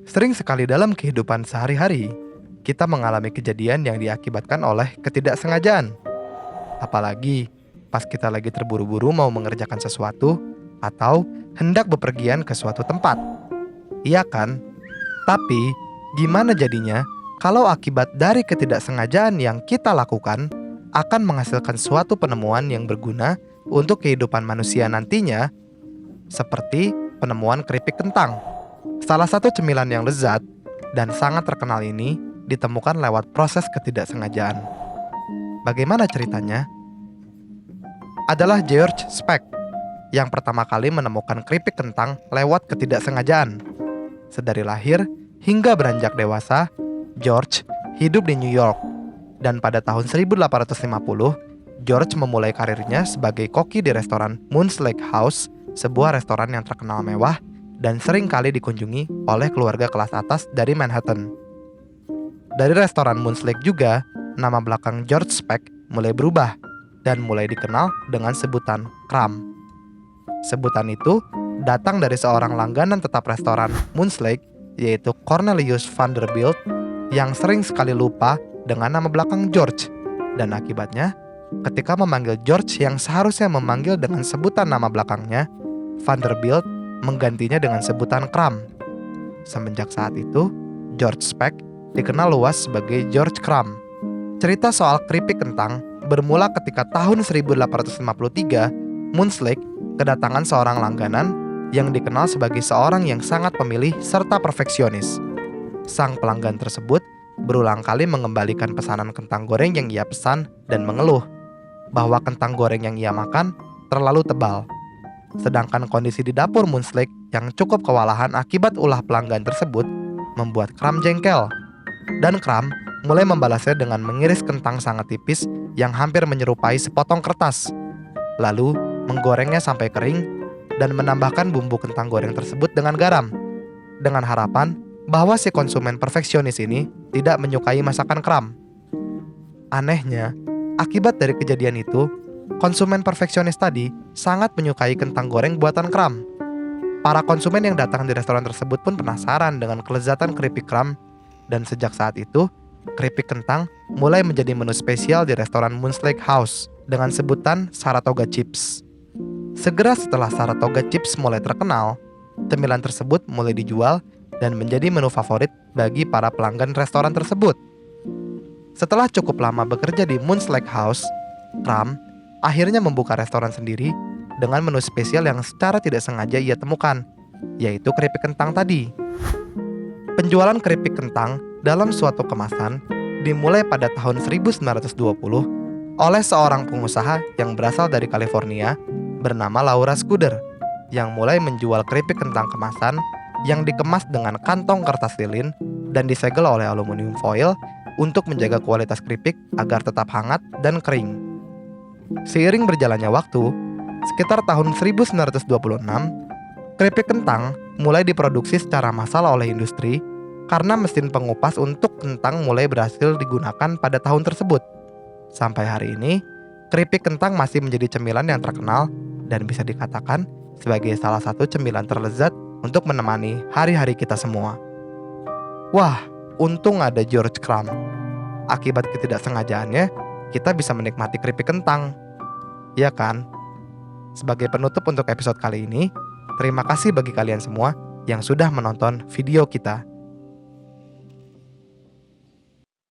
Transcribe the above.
Sering sekali dalam kehidupan sehari-hari, kita mengalami kejadian yang diakibatkan oleh ketidaksengajaan. Apalagi pas kita lagi terburu-buru mau mengerjakan sesuatu atau hendak bepergian ke suatu tempat. Iya kan? Tapi, gimana jadinya kalau akibat dari ketidaksengajaan yang kita lakukan akan menghasilkan suatu penemuan yang berguna untuk kehidupan manusia nantinya, seperti penemuan keripik kentang. Salah satu cemilan yang lezat dan sangat terkenal ini ditemukan lewat proses ketidaksengajaan. Bagaimana ceritanya? Adalah George Speck yang pertama kali menemukan keripik kentang lewat ketidaksengajaan. Sedari lahir hingga beranjak dewasa, George hidup di New York. Dan pada tahun 1850, George memulai karirnya sebagai koki di restoran Moon's Lake House, sebuah restoran yang terkenal mewah dan sering kali dikunjungi oleh keluarga kelas atas dari Manhattan. Dari restoran Moon's Lake juga, nama belakang George Speck mulai berubah dan mulai dikenal dengan sebutan Crumb. Sebutan itu datang dari seorang langganan tetap restoran Moon's Lake, yaitu Cornelius Vanderbilt, yang sering sekali lupa dengan nama belakang George. Dan akibatnya, ketika memanggil George yang seharusnya memanggil dengan sebutan nama belakangnya, Vanderbilt menggantinya dengan sebutan Crumb. Semenjak saat itu, George Speck dikenal luas sebagai George Crumb. Cerita soal keripik kentang bermula ketika tahun 1853, Moon's Lake kedatangan seorang langganan yang dikenal sebagai seorang yang sangat pemilih serta perfeksionis. Sang pelanggan tersebut berulang kali mengembalikan pesanan kentang goreng yang ia pesan dan mengeluh bahwa kentang goreng yang ia makan terlalu tebal. Sedangkan kondisi di dapur Moon's Lake yang cukup kewalahan akibat ulah pelanggan tersebut membuat Crumb jengkel. Dan Crumb mulai membalasnya dengan mengiris kentang sangat tipis yang hampir menyerupai sepotong kertas. Lalu menggorengnya sampai kering dan menambahkan bumbu kentang goreng tersebut dengan garam, dengan harapan bahwa si konsumen perfeksionis ini tidak menyukai masakan Crumb. Anehnya, akibat dari kejadian itu, konsumen perfeksionis tadi sangat menyukai kentang goreng buatan Crumb. Para konsumen yang datang di restoran tersebut pun penasaran dengan kelezatan keripik Crumb, dan sejak saat itu, keripik kentang mulai menjadi menu spesial di restoran Moon's Lake House dengan sebutan Saratoga Chips. Segera setelah Saratoga Chips mulai terkenal, cemilan tersebut mulai dijual dan menjadi menu favorit bagi para pelanggan restoran tersebut. Setelah cukup lama bekerja di Moon's Lake House, Crumb akhirnya membuka restoran sendiri dengan menu spesial yang secara tidak sengaja ia temukan, yaitu keripik kentang tadi. Penjualan keripik kentang dalam suatu kemasan dimulai pada tahun 1920 oleh seorang pengusaha yang berasal dari California bernama Laura Scudder, yang mulai menjual keripik kentang kemasan yang dikemas dengan kantong kertas lilin dan disegel oleh aluminium foil untuk menjaga kualitas keripik agar tetap hangat dan kering. Seiring berjalannya waktu, sekitar tahun 1926, keripik kentang mulai diproduksi secara massal oleh industri karena mesin pengupas untuk kentang mulai berhasil digunakan pada tahun tersebut. Sampai hari ini, keripik kentang masih menjadi cemilan yang terkenal dan bisa dikatakan sebagai salah satu cemilan terlezat untuk menemani hari-hari kita semua. Wah, untung ada George Crumb. Akibat ketidaksengajaannya, kita bisa menikmati keripik kentang. Ya kan? Sebagai penutup untuk episode kali ini, terima kasih bagi kalian semua yang sudah menonton video kita.